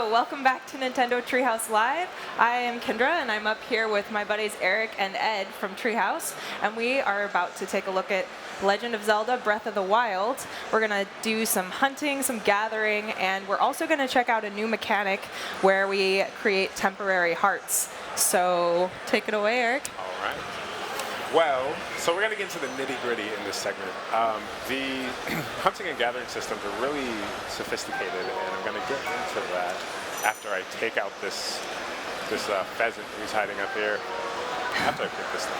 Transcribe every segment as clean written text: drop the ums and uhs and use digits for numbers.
welcome back to Nintendo Treehouse Live. I am Kendra, and I'm up here with my buddies Eric and Ed from Treehouse, and we are about to take a look at Legend of Zelda Breath of the Wild. We're going to do some hunting, some gathering, and we're also going to check out a new mechanic where we create temporary hearts. So take it away, Eric. All right. Well, so we're going to get into the nitty-gritty in this segment. The hunting and gathering systems are really sophisticated, and I'm going to get into that after I take out this pheasant who's hiding up here. After I pick this thing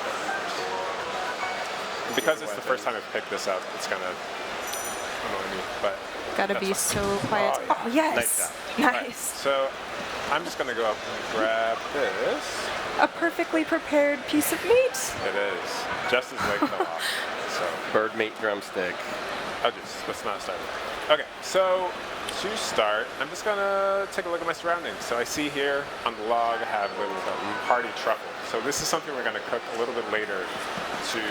up. Because it's the first time I've picked this up, it's going to annoy me, but gotta be so quiet. Oh, yes. Nice. Nice. Right, so I'm just going to go up and grab this. A perfectly prepared piece of meat. It is. Just as like fell off. So bird meat drumstick. Let's not start there. Okay, so to start, I'm just gonna take a look at my surroundings. So I see here on the log I have a little Hearty truffle. So this is something we're gonna cook a little bit later to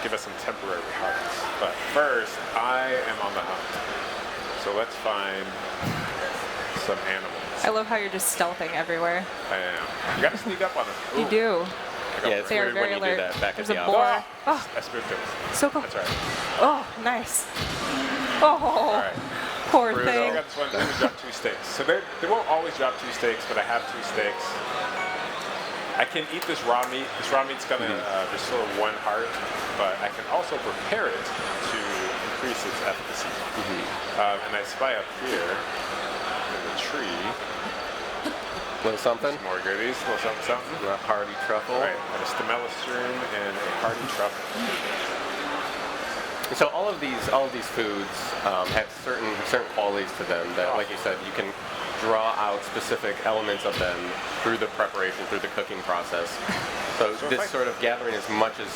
give us some temporary hearts. But first, I am on the hunt. So let's find some animals. I love how you're just stealthing everywhere. I am. You gotta sneak up on them. Ooh. You do. Yeah, it's They are weird when very you alert. do that back There's at a the boar. office. Oh, I spooked him. so cool. That's right. Oh, nice. Oh, All right. poor So I thing. got this one. They drop 2 steaks. So they won't always drop 2 steaks, but I have 2 steaks. I can eat this raw meat. This raw meat's gonna restore 1 heart, but I can also prepare it to increase its efficacy. And I spy up here in the tree. Little something? Some more goodies, a little something. A Hearty truffle. Right, got a stemellistrum and a Hearty truffle. So all of these foods have certain qualities to them that, like you said, you can draw out specific elements of them through the preparation, through the cooking process. So this sort of gathering as much as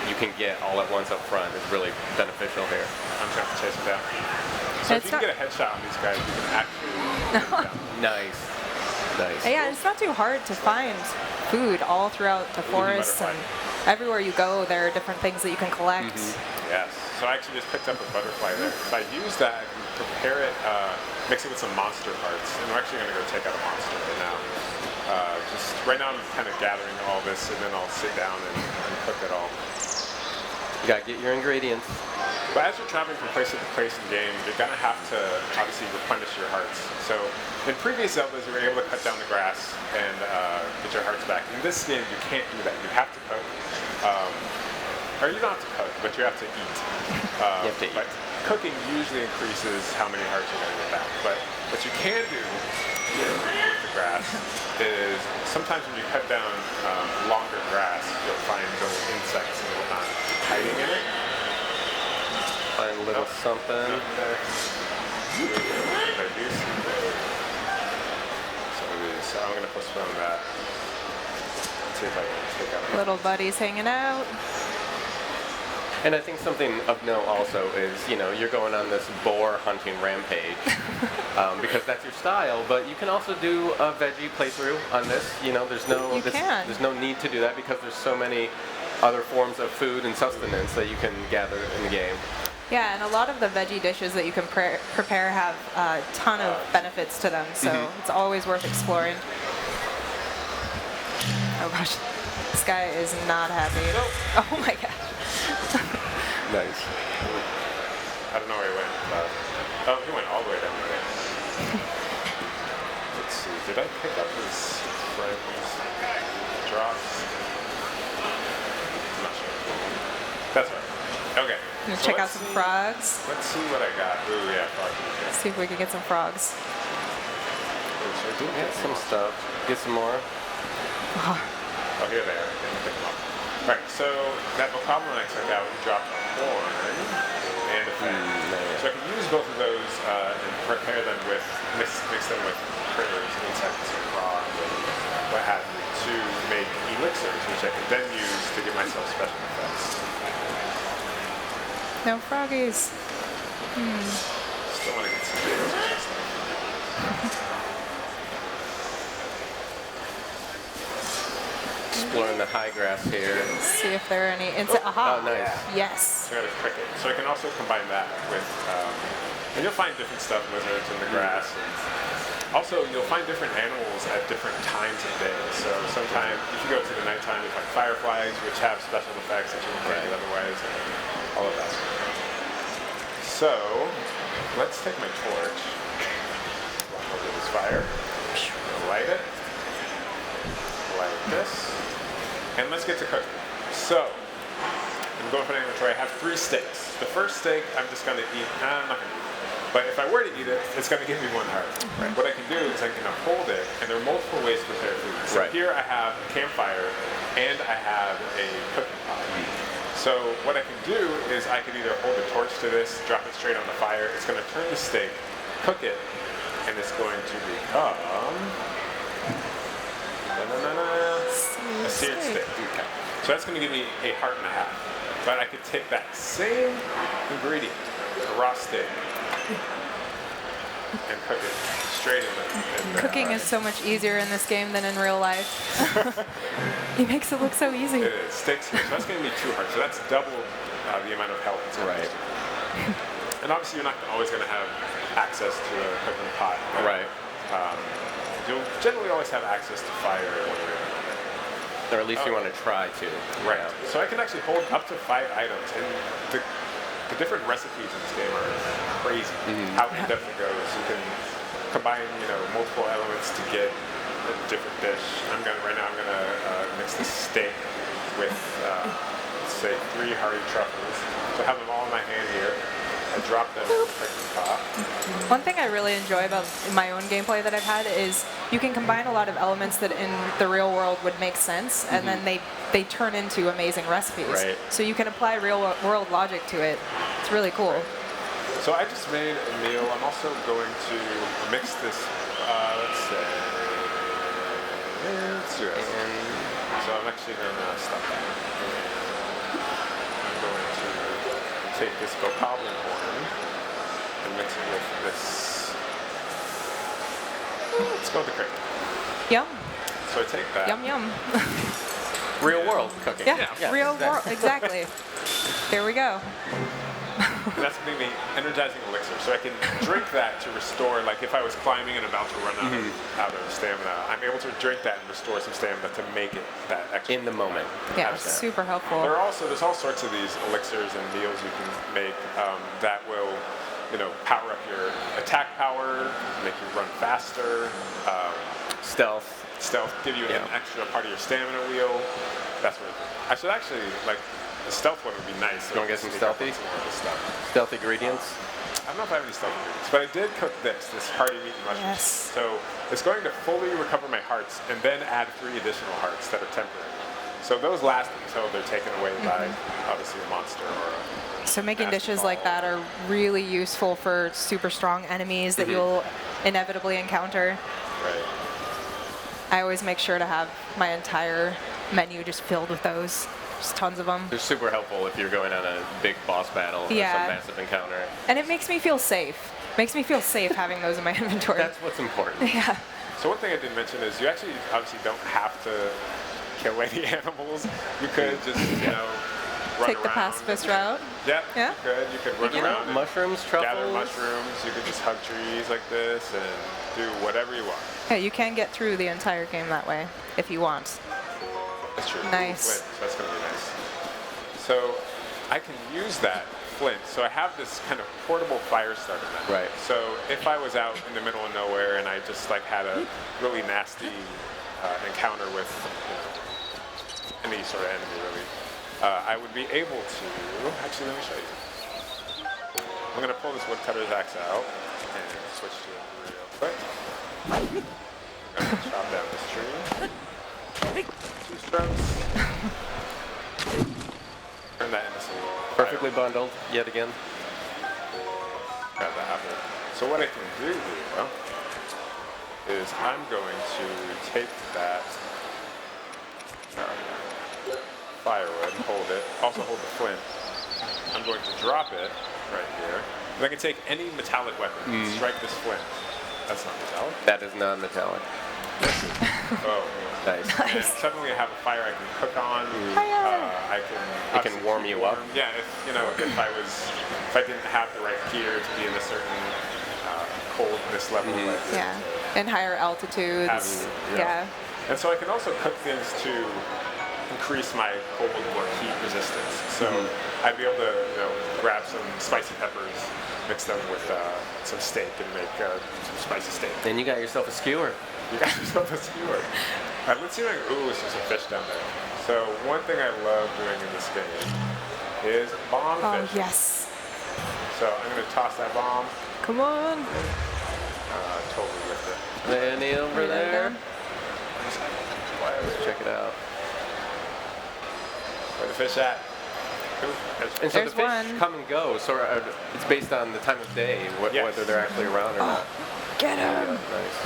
you can get all at once up front is really beneficial here. I'm trying to chase them down. So if you can get a headshot on these guys, you can actually take them down. Nice. Nice. Yeah, it's not too hard to find food all throughout the forest, and everywhere you go, there are different things that you can collect. Yes. So I actually just picked up a butterfly there. If I use that, I can prepare it, mix it with some monster parts. And we're actually going to go take out a monster right now. Right now I'm kind of gathering all this, and then I'll sit down and cook it all. You gotta get your ingredients. But as you're traveling from place to place in the game, you're going to have to obviously replenish your hearts. So in previous Zeldas, you were able to cut down the grass and get your hearts back. In this game, you can't do that. You have to cook. Or you don't have to cook, but you have to eat. You have to eat. But cooking usually increases how many hearts you're going to get back. But what you can do with the grass is sometimes when you cut down longer grass, you'll find little insects and whatnot hiding in it. Find a little something. So I'm going to postpone that. Let's see if I can take out. Little buddies hanging out. And I think something of note also is, you're going on this boar hunting rampage because that's your style, but you can also do a veggie playthrough on this. There's no need to do that because there's so many other forms of food and sustenance that you can gather in the game. Yeah, and a lot of the veggie dishes that you can prepare have a ton of benefits to them, so it's always worth exploring. Oh gosh, this guy is not happy. Oh my gosh. Nice. I don't know where he went. Oh, he went all the way down there. Let's see. Did I pick up his friend's drops? I'm not sure. That's right. Okay. Gonna check out some frogs. Let's see what I got. Ooh, yeah, frogs. See if we can get some frogs. Get some stuff. Get some more. Oh, here they are. Pick them up. Right, so that bokoblin I took out dropped a horn and a fin. So I can use both of those and prepare them with, mix them with critters, insects, and frogs, and what have you, to make elixirs, which I can then use to give myself special effects. No froggies. Still want to get some videos. Exploring the high grass here. See if there are any insects. Aha! Oh, nice. Yes. So I got a cricket. So I can also combine that with, and you'll find different stuff, lizards in the grass, and Also, you'll find different animals at different times of day. So sometimes, if you go to the nighttime, you find fireflies, which have special effects that you wouldn't get otherwise, and all of that. So, let's take my torch, walk over this fire, light it, light this, and let's get to cooking. So, I'm going for an inventory. I have 3 steaks. The first steak, I'm just going to eat. I'm not going to eat it. But if I were to eat it, it's going to give me 1 heart. Right. What I can do is I can hold it, and there are multiple ways to prepare food. So here I have a campfire, and I have a cooking pot. So what I can do is I can either hold the torch to this, drop it straight on the fire. It's going to turn the steak, cook it, and it's going to become a seared steak. Okay. So that's going to give me a heart and a half. But I could take that same ingredient, a raw steak, and cook it straight in the Cooking is so much easier in this game than in real life. He makes it look so easy. It is. Steaks here. So that's going to be 2 hearts. So that's double the amount of health it's going to And obviously you're not always going to have access to a cooking pot. But, you'll generally always have access to fire one way or another. Or at least you want to try to. Right. So I can actually hold up to 5 items. And the different recipes in this game are crazy. How in-depth it goes. You can combine, multiple elements to get a different dish. Right now I'm gonna mix the steak with, let's say, 3 Hearty truffles. So I have them all in my hand here. I drop them in the cooking pot. One thing I really enjoy about my own gameplay that I've had is you can combine a lot of elements that in the real world would make sense, and then they turn into amazing recipes. Right. So you can apply real world logic to it. It's really cool. So I just made a meal. I'm also going to mix this, let's do it. So I'm actually going to stop that. I'm going to take this bokoblin horn and mix it with this. Let's go with the cricket. Yum. So I take that. Yum, yum. Real world cooking. Yeah, real world, exactly. There we go. And that's going to be energizing elixir. So I can drink that to restore, like if I was climbing and about to run out of stamina, I'm able to drink that and restore some stamina to make it that extra. In the moment. Yeah, it's super helpful. There's all sorts of these elixirs and meals you can make that will, power up your attack power, make you run faster. Stealth, give you an extra part of your stamina wheel. That's what I should actually, the stealth one would be nice. You want to get some stealthy? Stealthy ingredients? I don't know if I have any stealthy ingredients, but I did cook this Hearty meat and mushrooms. Yes. So it's going to fully recover my hearts and then add 3 additional hearts that are temporary. So those last until they're taken away by, obviously, a monster or a So making dishes like that are really useful for super strong enemies that you'll inevitably encounter. Right. I always make sure to have my entire menu just filled with those. Just tons of them. They're super helpful if you're going on a big boss battle or some massive encounter. And it makes me feel safe. Makes me feel safe having those in my inventory. That's what's important. Yeah. So one thing I didn't mention is you actually obviously don't have to kill any animals. You could just, run Take the around. pacifist route. Yeah, Yeah. you could run around and Mushrooms, truffles. gather mushrooms. You could just hug trees like this and do whatever you want. Yeah, you can get through the entire game that way if you want. That's true. Nice. Flint, so that's going to be nice. So I can use that flint. So I have this kind of portable fire starter now. Right. So if I was out in the middle of nowhere and I just had a really nasty encounter with any sort of enemy, really, I would be able to. Actually, let me show you. I'm going to pull this woodcutter's axe out and switch to it real quick. I'm going to chop down this tree. 2 strokes. Turn that into some Perfectly bundled, yet again. Grab the apple. So what I can do here is I'm going to take that firewood, hold it, also hold the flint. I'm going to drop it right here. And I can take any metallic weapon and strike this flint. That's not metallic. That is non-metallic. Oh, Nice. and suddenly I have a fire I can cook on. It can warm you up. Yeah, if I didn't have the right gear to be in a certain coldness level. Yeah. In higher altitudes. Having, Yeah. And so I can also cook things to increase my cold or heat resistance. So I'd be able to, grab some spicy peppers, mix them with some steak, and make some spicy steak. Then you got yourself a skewer. You got yourself a skewer. Let's see, ooh, there's some fish down there. So one thing I love doing in this game is bomb Oh, fishing. yes. So I'm going to toss that bomb. Come on. Totally with it. Any over there? Let's Check it out. Where the fish at? Ooh, And so There's the fish one. come and go. So it's based on the time of day, Yes. whether they're actually around or not. Get him. Nice.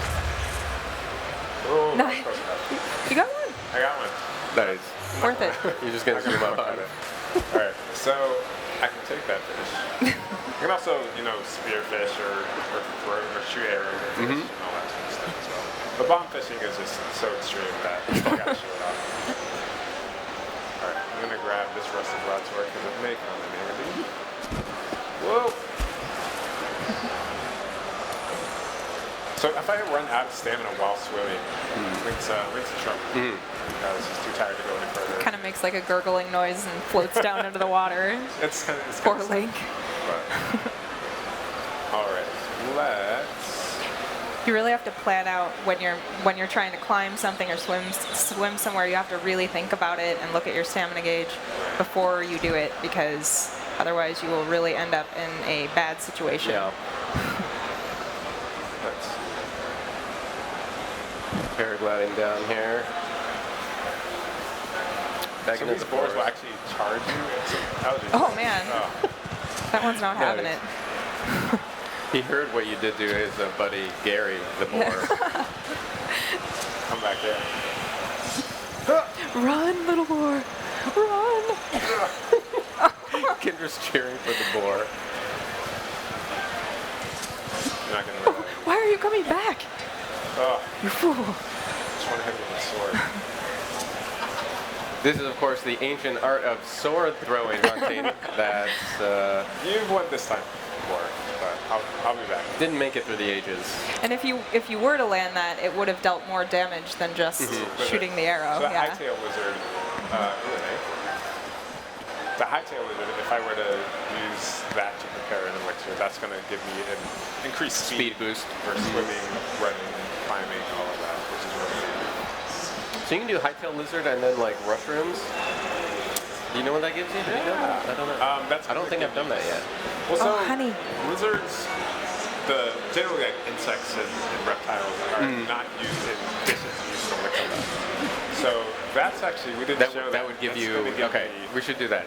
Ooh, Nice. close enough. You got one? I got one. Nice. Worth it. You're just gonna zoom up on it. All right, so I can take that fish. I can also, spear fish or throw or shoot arrows at fish and all that sort of stuff as well. But bomb fishing is just so extreme that you still gotta show it off. All right, I'm gonna grab this rusted broadsword because it may come in handy. Whoa! So if I run out of stamina while swimming, Link's in trouble. Because he's too tired to go any further. Kind of makes like a gurgling noise and floats down into the water. It's kind of Poor Link. All right, let's. You really have to plan out when you're trying to climb something or swim somewhere. You have to really think about it and look at your stamina gauge before you do it, because otherwise you will really end up in a bad situation. Yeah. Let's. Paragliding down here. Back Some into of these the boards forest. will actually charge you. Oh, man. Oh. That one's not having it. He heard what you did to his buddy Gary, the boar. Come back here. Run, little boar. Run. Kendra's cheering for the boar. You're not gonna win. Why are you coming back? Oh, You fool. just want to hit me with a sword. This is, of course, the ancient art of sword throwing hunting that You've won this time before, but I'll be back. didn't make it through the ages. And if you were to land that, it would have dealt more damage than just shooting the arrow. So the Yeah. hightail lizard, the hightail lizard, if I were to use that to prepare an elixir, that's going to give me an increased Speed boost. for swimming, running, climbing, all of that, which is really good. So you can do hightail lizard and then like mushrooms. Do you know what that gives you? Have you done that? I don't know. That's I don't think I've done that yet. Well, so Oh, honey. lizards, generally like insects and reptiles are not used in dishes, used in liquid. So that's actually, we didn't show that. That would give That's you. gonna give Okay, me- we should do that.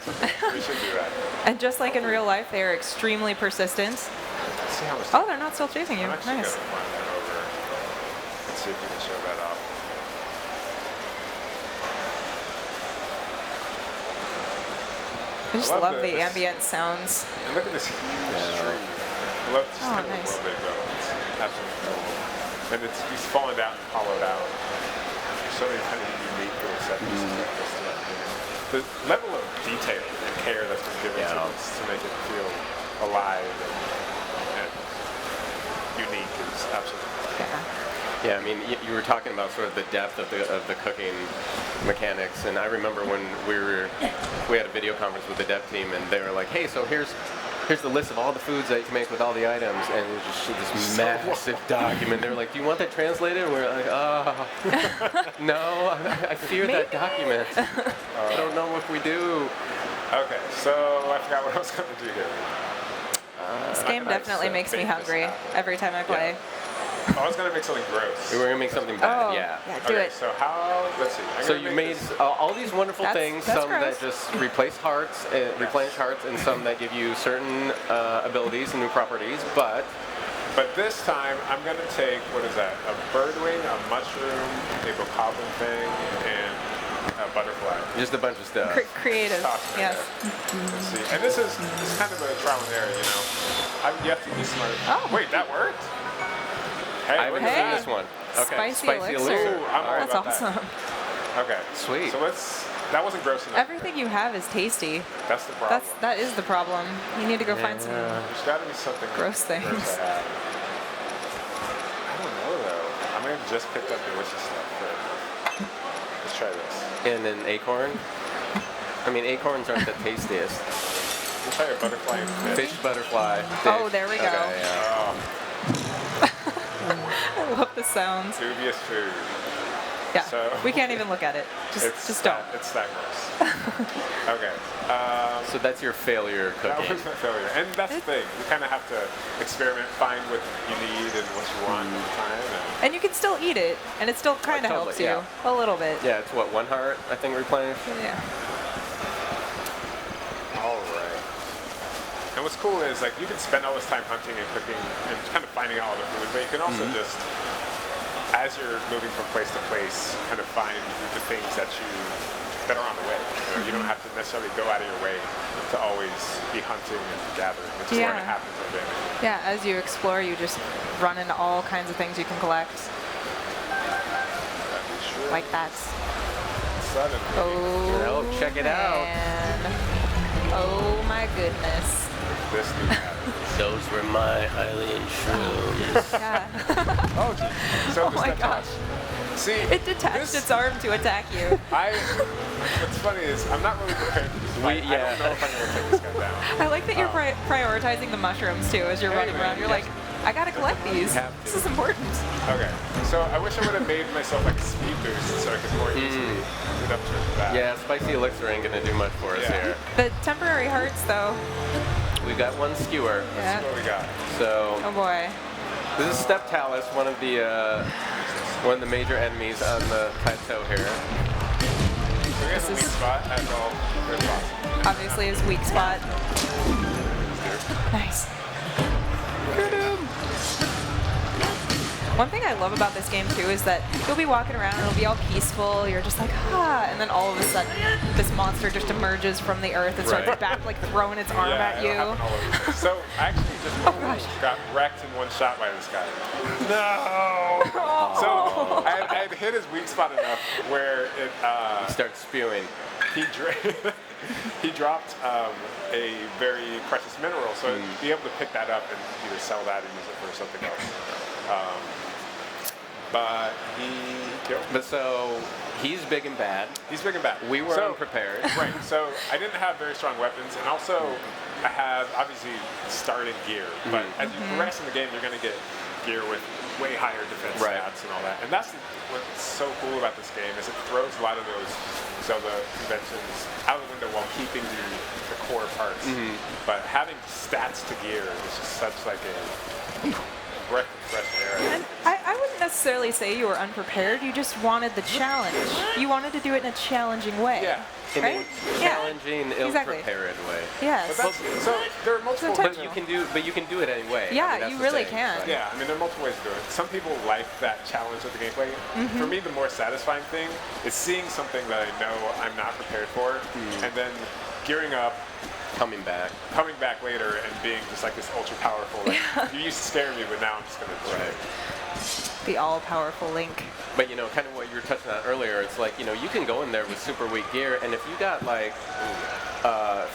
we should do that. And just like in real life, they are extremely persistent. Let's see how much. Oh, they're not still chasing you. I'm actually Nice. gonna find that over. Let's see if we can show that off. I just love love the this. ambient sounds. And look at this huge tree. I love just Oh, how nice. low they go. It's absolutely cool. And it's fallen down and hollowed out. There's so many kind of unique little sections to this stuff. The level of detail and care that's been given to this to make it feel alive and unique is absolutely Yeah. Yeah, I mean, you were talking about sort of the depth of the cooking mechanics, and I remember when we had a video conference with the dev team, and they were like, "Hey, so here's the list of all the foods that you can make with all the items," and it was just this massive document. They were like, "Do you want that translated?" And we were like, no, I fear that document. I don't know if we do." Okay, so I forgot what I was going to do here. This game definitely makes me hungry every time I play. Oh, I was going to make something gross. We were gonna make something bad. Oh, Yeah. do Okay, it. so let's see. I'm So gonna you make made this- all these wonderful That's- things, that's some gross. that just replace hearts, replenish hearts, and some that give you certain abilities and new properties. But this time, I'm going to take, what is that? A bird wing, a mushroom, a bokoblin thing, and a butterfly. just a bunch of stuff. Creative. Toss it Yes. there. Let's see. And this is kind of a trial and error, you know. You have to be smart. Oh. Wait, that worked? Hey, I haven't look at seen Hey. this one. Okay. Spicy elixir. Ooh, I'm all That's about that. awesome. Okay. Sweet. So that wasn't gross enough. Everything you have is tasty. That's the problem. That is the problem. You need to go find some. There's got to be something Gross things. I have. I don't know though. just picked up delicious stuff. Let's try this. And an acorn. I mean, acorns aren't the tastiest. We'll try a butterfly and fish. Fish, butterfly. Oh, dish. there we go. Okay, yeah. I love the sounds. Dubious food. Yeah, So- we can't even look at it. Just don't. It's that gross. Okay. So that's your failure That cooking. was my failure. And that's the thing. You kind of have to experiment, find what you need and what you want at the time. And And you can still eat it, and it still kind of totally, helps you yeah. a little bit. Yeah, it's what, 1 heart, I think, replenished? Yeah. all right. And what's cool is like you can spend all this time hunting and cooking and kind of finding out all the food, but you can also just, as you're moving from place to place, kind of find the things that are on the way. You don't have to necessarily go out of your way to always be hunting and gathering. It's just when it happens organically. Yeah, as you explore, you just run into all kinds of things you can collect, That'd be sure. like that. Suddenly. Oh, Well, check it out. man. Oh my goodness. This new pattern. Those were my alien shrooms. Yeah. Oh, geez. So Oh this my that gosh. See, It detached its arm to attack you. What's funny is I'm not really prepared for this fight. I yeah. don't know if I'm going to take this guy down. I like that you're prioritizing the mushrooms too as you're running around. You're like, I gotta collect these. have to. This is important. Okay, so I wish I would have made myself like a speed boost so I could more easily get up to that. Yeah, spicy elixir ain't gonna do much for us Yeah. here. The temporary hearts, though. We got 1 skewer. Yeah. That's what we got. So Oh boy. this is Step Talus, one of the major enemies on the plateau here. So we have a weak spot as all good spots. Obviously, his weak spot. Nice. Get him. One thing I love about this game too is that you'll be walking around and it'll be all peaceful. You're just like, ah, and then all of a sudden, this monster just emerges from the earth and starts Right. back, like throwing its arm Yeah, at it'll you. happen all over. So I actually just got wrecked in one shot by this guy. No! So I had hit his weak spot enough where it Start spewing. he dropped a very precious mineral, so I'd be able to pick that up and either sell that or use it for something else. But he killed me. But so he's big and bad. He's big and bad. We were So- unprepared. Right, so I didn't have very strong weapons, and also I have obviously started gear, but as you progress in the game, you're going to get gear with way higher defense Right. stats and all that. And that's what's so cool about this game is it throws a lot of those Zelda conventions out the window while keeping the core parts. But having stats to gear is just such like a breath of fresh air. And I wouldn't necessarily say you were unprepared. You just wanted the challenge. You wanted to do it in a challenging way. Yeah. In Right? a Yeah. challenging, Exactly. ill-prepared way. Yes. But so there are multiple So ways. But you can do it anyway. Yeah, I mean, that's you the really thing. can. But- Yeah, I mean, there are multiple ways to do it. Some people like that challenge of the gameplay. For me, the more satisfying thing is seeing something that I know I'm not prepared for, and then gearing up, Coming back. coming back later, and being just like this ultra powerful. Like, you used to scare me, but now I'm just gonna destroy it. The all-powerful Link. But you know, kind of what you were touching on earlier, it's like, you know, you can go in there with super weak gear, and if you got like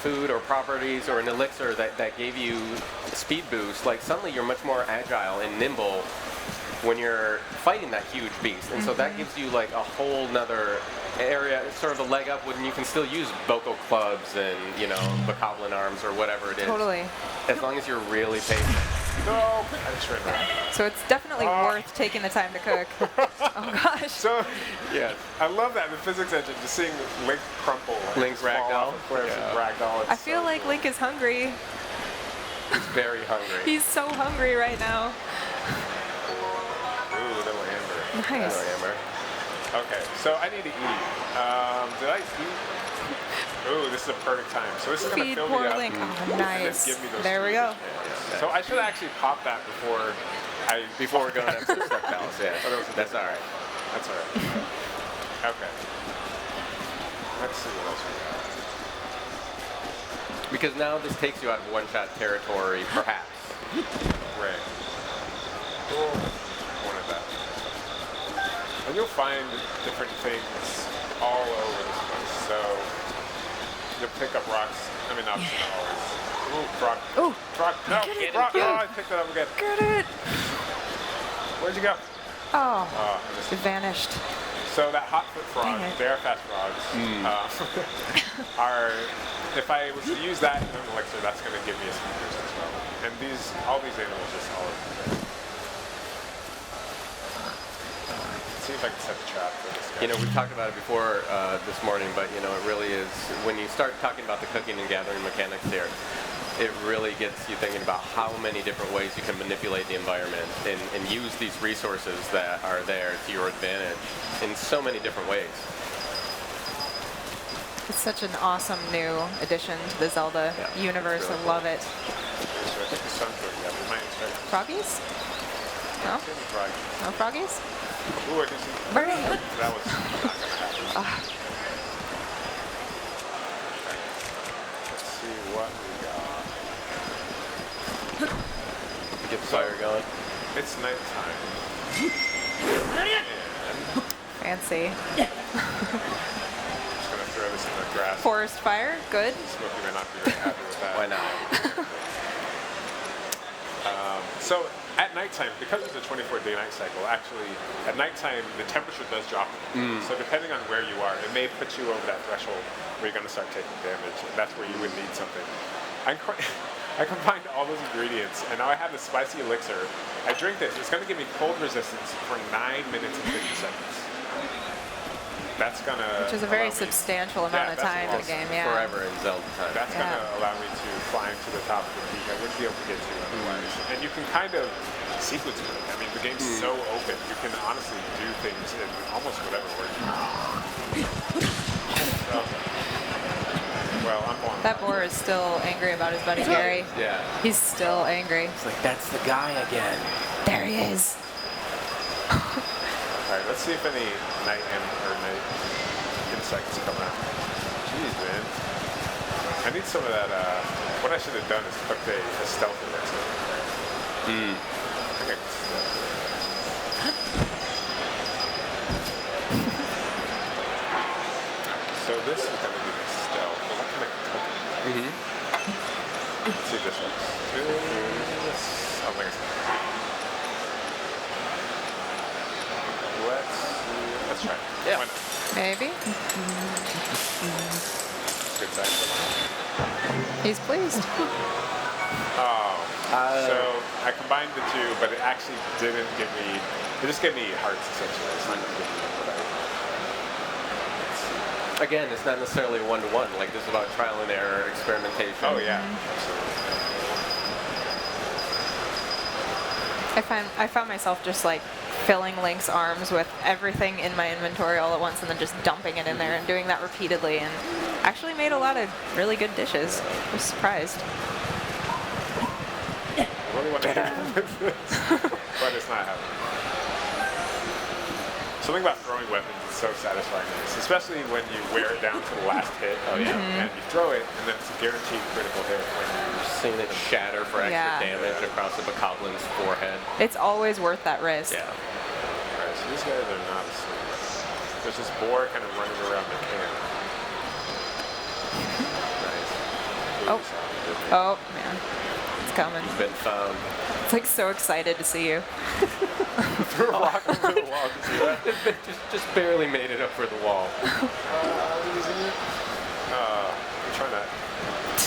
food or properties or an elixir that gave you a speed boost, like suddenly you're much more agile and nimble when you're fighting that huge beast. And so that gives you like a whole nother area, sort of a leg up when you can still use Boko clubs and, you know, bokoblin arms or whatever it is. Totally. As long as you're really patient. No, I just ran out. So it's definitely worth taking the time to cook. Oh gosh. So, Yes. I love that in the physics engine, just seeing Link crumple. and Link's fall ragdoll? off of cliffs Yeah. and ragdoll. It's I feel so like cool. Link is hungry. He's very hungry. He's so hungry right now. Ooh, little amber. Nice. Hello, Amber. Okay, so I need to eat. Did I eat? Ooh, this is a perfect time. So this is gonna Feed fill poor me up. Link. Oh, and then nice. give me those There we three go. additional- So I should actually pop that before Before going up to the Step Palace, yeah. Oh, that was a That's all right. That's all right. Okay. Let's see what else we got. Because now this takes you out of one-shot territory, perhaps. Right. One of that. And you'll find different things all over this place. So you'll pick up rocks. I mean, not always. Ooh, frog. Ooh. Frog. No, Get it, frog. get it. Oh, I picked it up again. Get it. Where'd you go? Oh, I missed it it. vanished. So that hot foot frog, Dang it. they are fast frogs. Are if I was to use that in an elixir, that's going to give me a speed boost as well. And all these animals just all over there. Let's see if I can set the trap for this guy. You know, we've talked about it before this morning, but you know, it really is, when you start talking about the cooking and gathering mechanics here, it really gets you thinking about how many different ways you can manipulate the environment and use these resources that are there to your advantage in so many different ways. It's such an awesome new addition to the Zelda Yeah, universe. it's really I love it. So I think the sun's going up. We might expect Froggies? No? frog. No froggies? Ooh, I can see. Birdie! That was not going to happen. Let's see what we got. Get the fire going. It's nighttime. And Fancy. I'm just going to throw this in the grass. Forest fire? Good. Smokey may not be very happy with that. Why not? So at nighttime, because it's a 24-day night cycle, actually at nighttime the temperature does drop. So depending on where you are, it may put you over that threshold where you're going to start taking damage, and that's where you would need something. I combined all those ingredients, and now I have the spicy elixir. I drink this. It's going to give me cold resistance for 9 minutes and 50 seconds. That's going to... Which is a very substantial amount of that's time in the awesome. game, yeah. Forever in Zelda time. That's going to Yeah. allow me to climb to the top of the peak. I wouldn't be able to get to otherwise. And you can kind of sequence it. I mean, the game's so open. You can honestly do things in almost whatever order you want. So, well, I'm on. That boar is still angry about his buddy Gary. Yeah. He's still angry. It's like, that's the guy again. There he is. All right, let's see if any night insects come out. Jeez, man. I need some of that. What I should have done is cooked a stealth elixir. I think I can So this is going to be the stealth. But what can I cook? Let's see if this works. Oh my gosh. Let's try it. Yeah. Why not? Maybe. Good sign. He's pleased. Oh. So I combined the two, but it actually didn't give me. It just gave me hearts essentially. It's not going to give me what I. Again, it's not necessarily one-to-one. Like, this is about trial and error, experimentation. Oh yeah. Absolutely. I found myself just like filling Link's arms with everything in my inventory all at once and then just dumping it in there and doing that repeatedly, and actually made a lot of really good dishes. I was surprised. I really want to hit him with this, but it's not happening. Something about throwing weapons is so satisfying, especially when you wear it down to the last hit. Oh, yeah. And you throw it, and then it's a guaranteed critical hit when you. Seeing it shatter for extra Yeah. damage across the Bokoblin's forehead. It's always worth that risk. Yeah. Alright, so these guys are not asleep. There's this boar kind of running around the camp. Nice. Oh. Didn't they? Oh, man. It's coming. Been found. It's like so excited to see you. Threw a rock over the wall. Did you see that? just barely made it over the wall. I'm trying to.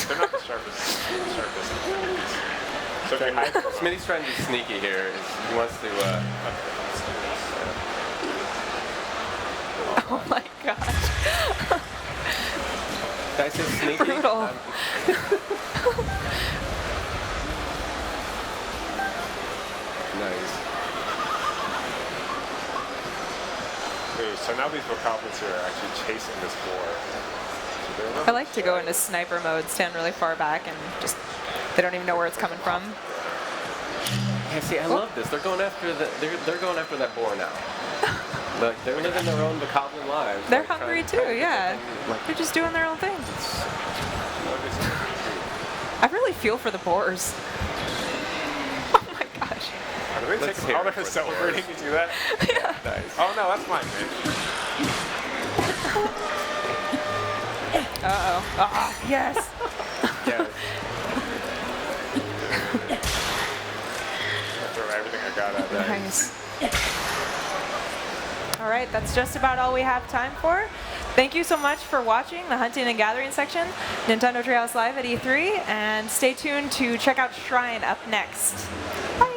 They're not the sharpest enemies. So if you hide from them, Smitty's trying to be sneaky here. He wants to. Oh my gosh. Did I say sneaky? Brutal. Nice. Ooh, so now these bokoblins here are actually chasing this boar. So they're a little I like to go into sniper mode, stand really far back, and just they don't even know where it's coming from. Yeah, see, I love this. They're going after they're going after that boar now. Like, they're living their own Bokoblin lives. They're like, hungry trying too, to yeah. get something, like, They're just doing their own thing. What is it? I really feel for the boars. Oh my gosh. Are they Let's taking hear all it their for the celebrating boars. to do that? Yeah. Nice. Oh no, that's mine, man. Uh-oh. Ah, yes. Yeah. I throw everything I got at that. Nice. All right, that's just about all we have time for. Thank you so much for watching the Hunting and Gathering section, Nintendo Treehouse Live at E3, and stay tuned to check out Shrine up next. Bye.